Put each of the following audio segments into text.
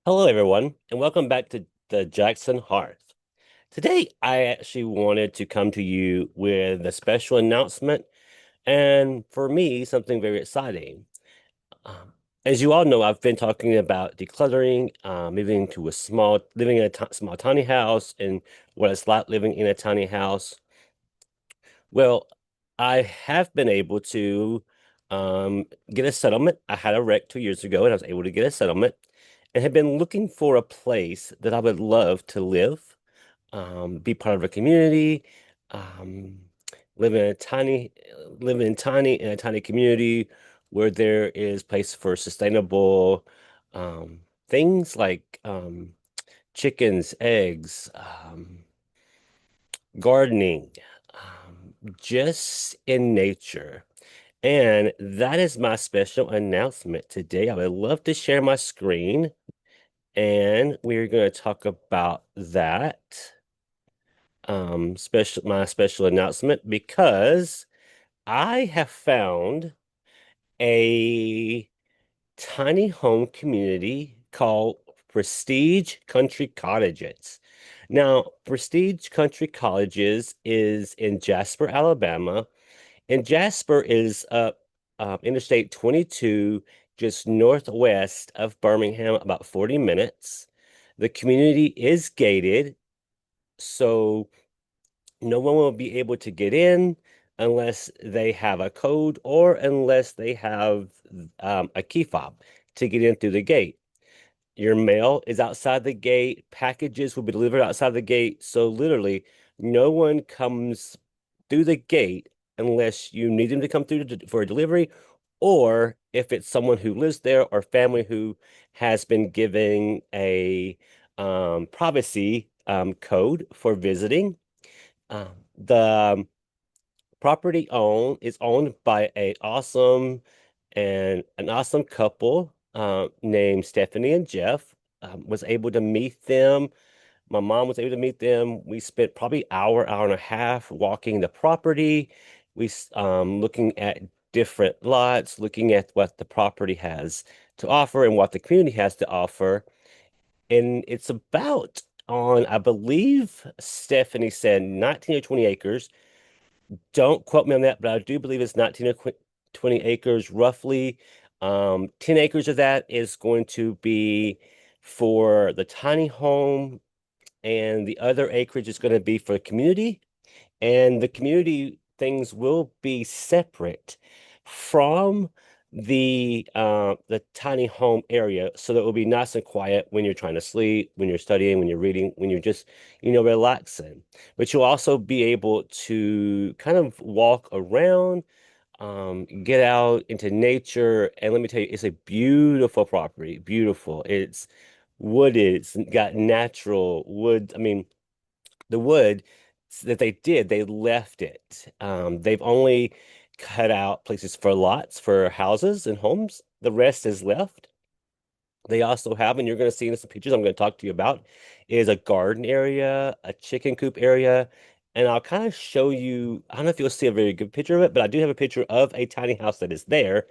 Hello, everyone, and welcome back to the Jackson Hearth. Today, I actually wanted to come to you with a special announcement, and for me, something very exciting. Um, as you all know, I've been talking about decluttering, moving to a living in a t small tiny house, and what it's like living in a tiny house. Well, I have been able to get a settlement. I had a wreck 2 years ago, and I was able to get a settlement, and have been looking for a place that I would love to live, be part of a community, um, live in a tiny, in a tiny community where there is place for sustainable things like chickens, eggs, gardening, just in nature. And that is my special announcement today. I would love to share my screen, and we're going to talk about that. My special announcement because I have found a tiny home community called Prestige Country Cottages. Now, Prestige Country Cottages is in Jasper, Alabama, and Jasper is up Interstate 22, just northwest of Birmingham, about 40 minutes. The community is gated, so no one will be able to get in unless they have a code or unless they have a key fob to get in through the gate. Your mail is outside the gate. Packages will be delivered outside the gate. So literally, no one comes through the gate unless you need them to come through for a delivery, or if it's someone who lives there or family who has been given a privacy code for visiting. The property is owned by an awesome couple named Stephanie and Jeff. Was able to meet them. My mom was able to meet them. We spent probably hour and a half walking the property. Looking at different lots, looking at what the property has to offer and what the community has to offer. And it's about on, I believe Stephanie said 19 or 20 acres. Don't quote me on that, but I do believe it's 19 or 20 acres roughly. 10 acres of that is going to be for the tiny home, and the other acreage is going to be for the community. And the community things will be separate from the tiny home area, so that it will be nice and quiet when you're trying to sleep, when you're studying, when you're reading, when you're just, relaxing. But you'll also be able to kind of walk around, get out into nature. And let me tell you, it's a beautiful property, beautiful. It's wooded, it's got natural wood. I mean, the wood that they did, they left it. They've only cut out places for lots for houses and homes. The rest is left. They also have, and you're going to see in some pictures I'm going to talk to you about, is a garden area, a chicken coop area, and I'll kind of show you. I don't know if you'll see a very good picture of it, but I do have a picture of a tiny house that is there.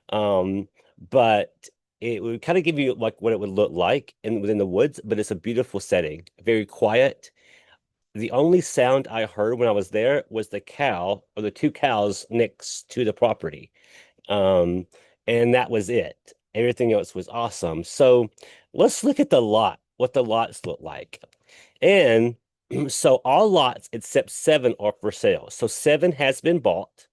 Um, but it would kind of give you like what it would look like within the woods, but it's a beautiful setting, very quiet. The only sound I heard when I was there was the cow or the two cows next to the property. Um, and that was it. Everything else was awesome. So let's look at what the lots look like. And so all lots except seven are for sale. So seven has been bought.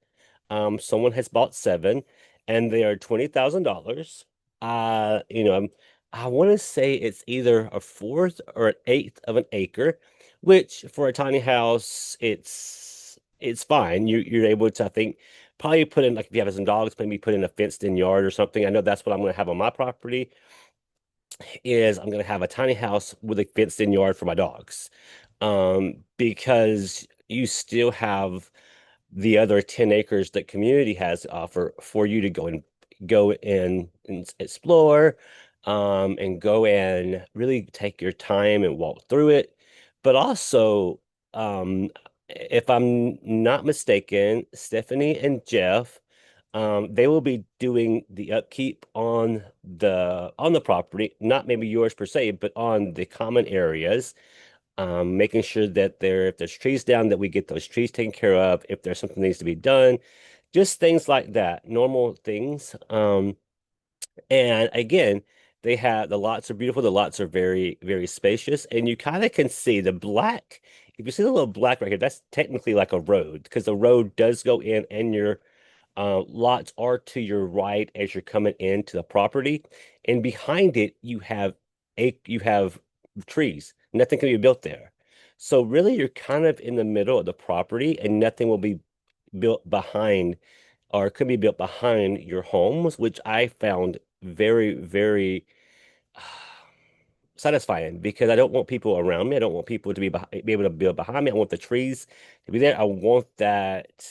Someone has bought seven, and they are $20,000. I want to say it's either a fourth or an eighth of an acre, which for a tiny house, it's fine. You're able to, I think, probably put in, like, if you have some dogs, maybe put in a fenced-in yard or something. I know that's what I'm going to have on my property. Is I'm going to have a tiny house with a fenced-in yard for my dogs, because you still have the other 10 acres that community has to offer for you to go and explore, and go and really take your time and walk through it. But also, if I'm not mistaken, Stephanie and Jeff They will be doing the upkeep on the property, not maybe yours per se, but on the common areas, making sure that if there's trees down, that we get those trees taken care of. If there's something that needs to be done, just things like that, normal things. And again, they have the lots are beautiful. The lots are very, very spacious, and you kind of can see the black. If you see the little black right here, that's technically like a road because the road does go in, and your lots are to your right as you're coming into the property, and behind it you have trees. Nothing can be built there. So really, you're kind of in the middle of the property, and nothing will be built behind or could be built behind your homes, which I found very, very satisfying because I don't want people around me. I don't want people to be able to build behind me. I want the trees to be there. I want that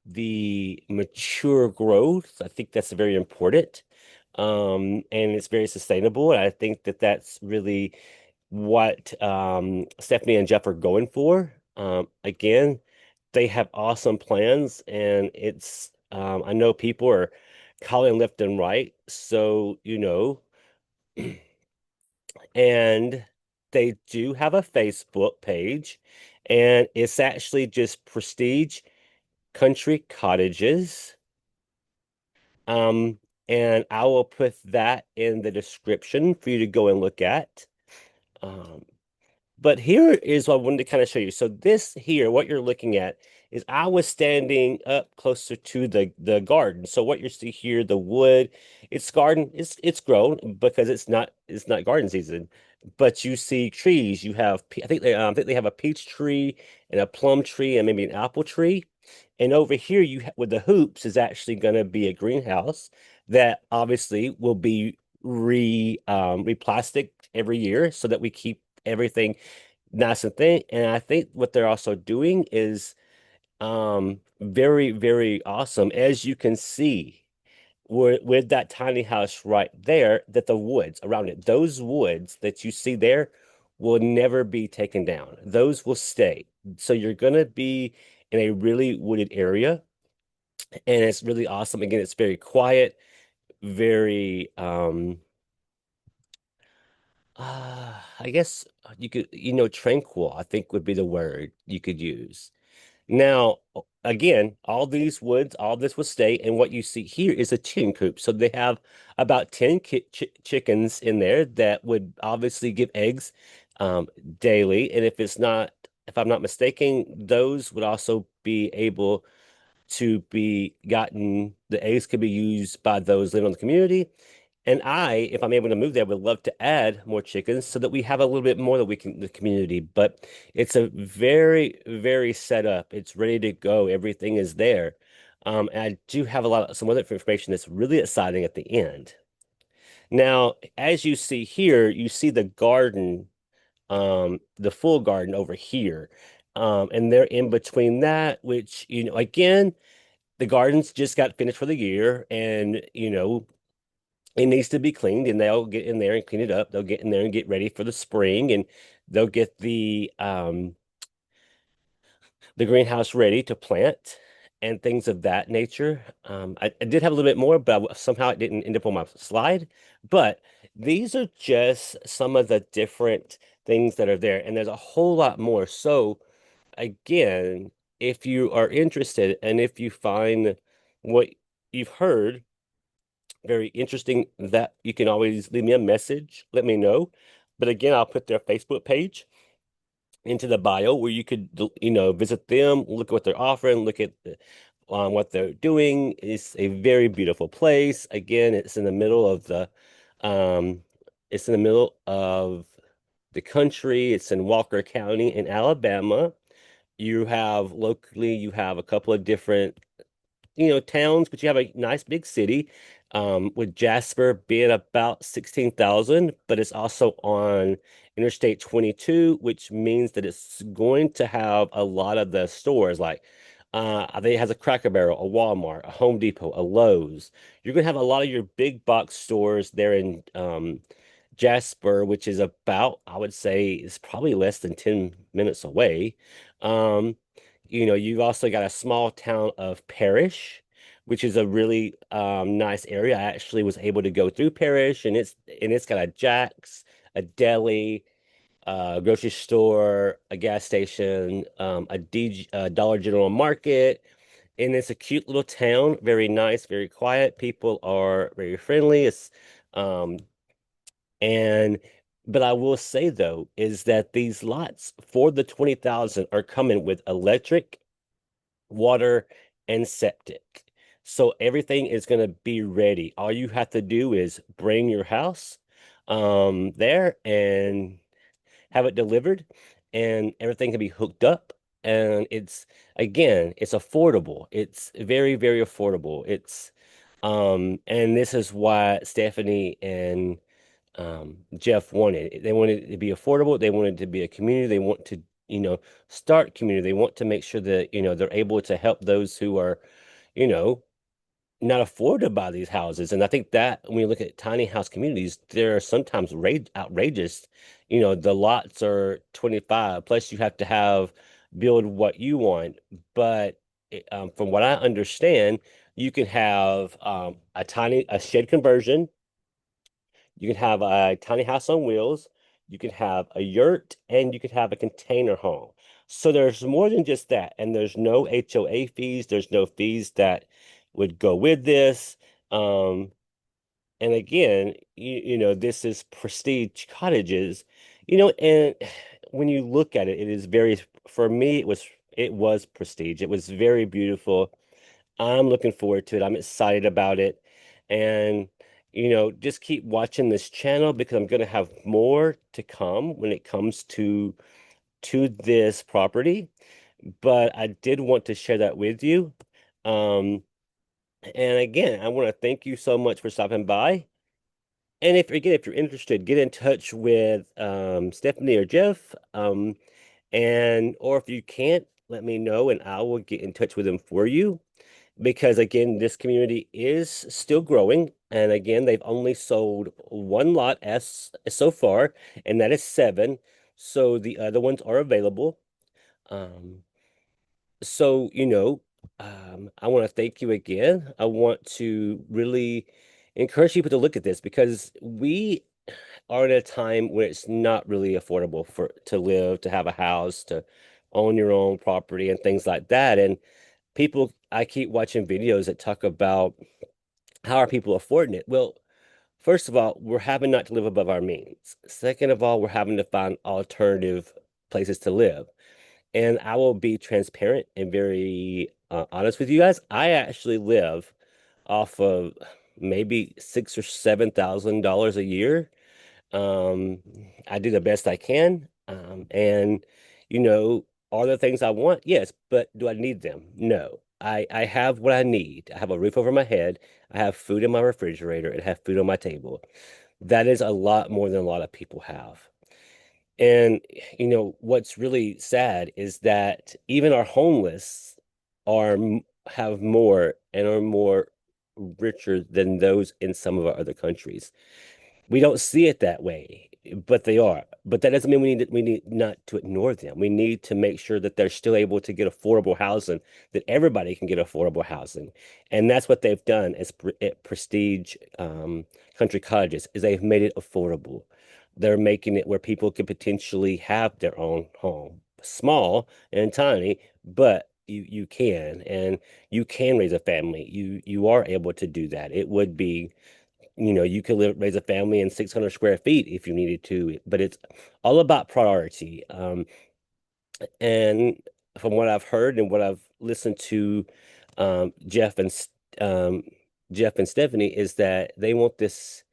the mature growth. I think that's very important. And it's very sustainable. And I think that that's really what Stephanie and Jeff are going for. Again, they have awesome plans, and I know people are calling left and right. So, and they do have a Facebook page, and it's actually just Prestige Country Cottages. Um, and I will put that in the description for you to go and look at. Um, But here is what I wanted to kind of show you. So this here, what you're looking at is I was standing up closer to the garden. So what you see here, the wood, it's garden, it's grown because it's not garden season. But you see trees. You have I think they have a peach tree and a plum tree and maybe an apple tree. And over here, with the hoops is actually going to be a greenhouse that obviously will be replastic every year so that we keep everything nice and thin. And I think what they're also doing is very, very awesome. As you can see, with that tiny house right there, that the woods around it, those woods that you see there will never be taken down. Those will stay. So you're gonna be in a really wooded area, and it's really awesome. Again, it's very quiet, very I guess tranquil, I think would be the word you could use. Now, again, all these woods, all this will stay, and what you see here is a chicken coop. So they have about 10 chickens in there that would obviously give eggs daily. And if I'm not mistaken, those would also be able to be gotten, the eggs could be used by those living in the community. And if I'm able to move there, would love to add more chickens so that we have a little bit more that we can the community. But it's a very, very set up. It's ready to go. Everything is there. And I do have some other information that's really exciting at the end. Now, as you see here, you see the garden, the full garden over here. And they're in between that, which, again, the gardens just got finished for the year, and it needs to be cleaned, and they'll get in there and clean it up. They'll get in there and get ready for the spring, and they'll get the greenhouse ready to plant and things of that nature. I did have a little bit more, but somehow it didn't end up on my slide. But these are just some of the different things that are there, and there's a whole lot more. So again, if you are interested and if you find what you've heard very interesting, that you can always leave me a message, let me know. But again, I'll put their Facebook page into the bio where you could, visit them, look at what they're offering, look at what they're doing. It's a very beautiful place. Again, um, it's in the middle of the country. It's in Walker County in Alabama. You have a couple of different towns, but you have a nice big city, with Jasper being about 16,000, but it's also on Interstate 22, which means that it's going to have a lot of the stores I think it has a Cracker Barrel, a Walmart, a Home Depot, a Lowe's. You're going to have a lot of your big box stores there in Jasper, which is about, I would say, is probably less than 10 minutes away. Um, you've also got a small town of Parish, which is a really nice area. I actually was able to go through Parish, and it's got a Jack's, a deli, a grocery store, a gas station, a Dollar General Market, and it's a cute little town. Very nice, very quiet. People are very friendly. It's um, and but I will say though is that these lots for the 20,000 are coming with electric, water, and septic. So everything is going to be ready. All you have to do is bring your house there and have it delivered, and everything can be hooked up. And it's again, it's affordable. It's very, very affordable. And this is why Stephanie and Jeff wanted it. They wanted it to be affordable. They wanted it to be a community. They want to, start community. They want to make sure that, they're able to help those who are, you know, not afford to buy these houses. And I think that when you look at tiny house communities, they're sometimes outrageous. The lots are 25, plus you have to build what you want. But from what I understand, you can have a shed conversion. You can have a tiny house on wheels. You can have a yurt, and you could have a container home. So there's more than just that. And there's no HOA fees. There's no fees that would go with this. Um, and again, this is prestige cottages, and when you look at it, it is very, for me, it was prestige. It was very beautiful. I'm looking forward to it. I'm excited about it. And, just keep watching this channel because I'm going to have more to come when it comes to this property. But I did want to share that with you. Um, and again, I want to thank you so much for stopping by. And if you're interested, get in touch with Stephanie or Jeff. And or if you can't, let me know and I will get in touch with them for you. Because again, this community is still growing. And again, they've only sold one lot as so far, and that is seven. So the other ones are available. Um, so, I want to thank you again. I want to really encourage people to look at this because we are at a time where it's not really affordable for to live, to have a house, to own your own property and things like that. And I keep watching videos that talk about how are people affording it. Well, first of all, we're having not to live above our means. Second of all, we're having to find alternative places to live. And I will be transparent and very honest with you guys. I actually live off of maybe six or $7,000 a year. Um, I do the best I can. And are there things I want? Yes, but do I need them? No. I have what I need. I have a roof over my head. I have food in my refrigerator and have food on my table. That is a lot more than a lot of people have. And what's really sad is that even our homeless have more and are more richer than those in some of our other countries. We don't see it that way, but they are. But that doesn't mean we need not to ignore them. We need to make sure that they're still able to get affordable housing, that everybody can get affordable housing. And that's what they've done at Prestige Country Cottages, is they've made it affordable. They're making it where people could potentially have their own home, small and tiny, but you can, and you can raise a family. You are able to do that. It would be you could raise a family in 600 square feet if you needed to, but it's all about priority. And from what I've heard and what I've listened to, um, Jeff and um, Jeff and Stephanie, is that they want this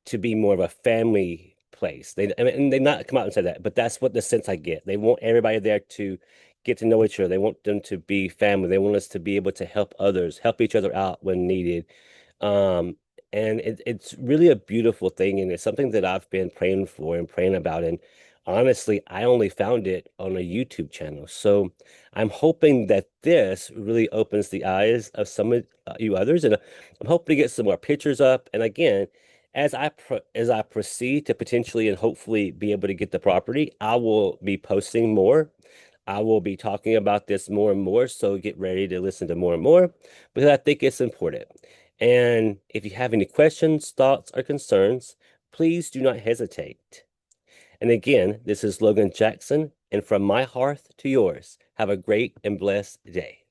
to be more of a family place. I mean, and they not come out and say that, but that's what the sense I get. They want everybody there to get to know each other. They want them to be family. They want us to be able to help others, help each other out when needed. Um, and it's really a beautiful thing, and it's something that I've been praying for and praying about. And honestly, I only found it on a YouTube channel. So I'm hoping that this really opens the eyes of some of you others, and I'm hoping to get some more pictures up. And again, as I proceed to potentially and hopefully be able to get the property, I will be posting more. I will be talking about this more and more, so get ready to listen to more and more because I think it's important. And if you have any questions, thoughts, or concerns, please do not hesitate. And again, this is Logan Jackson, and from my hearth to yours, have a great and blessed day.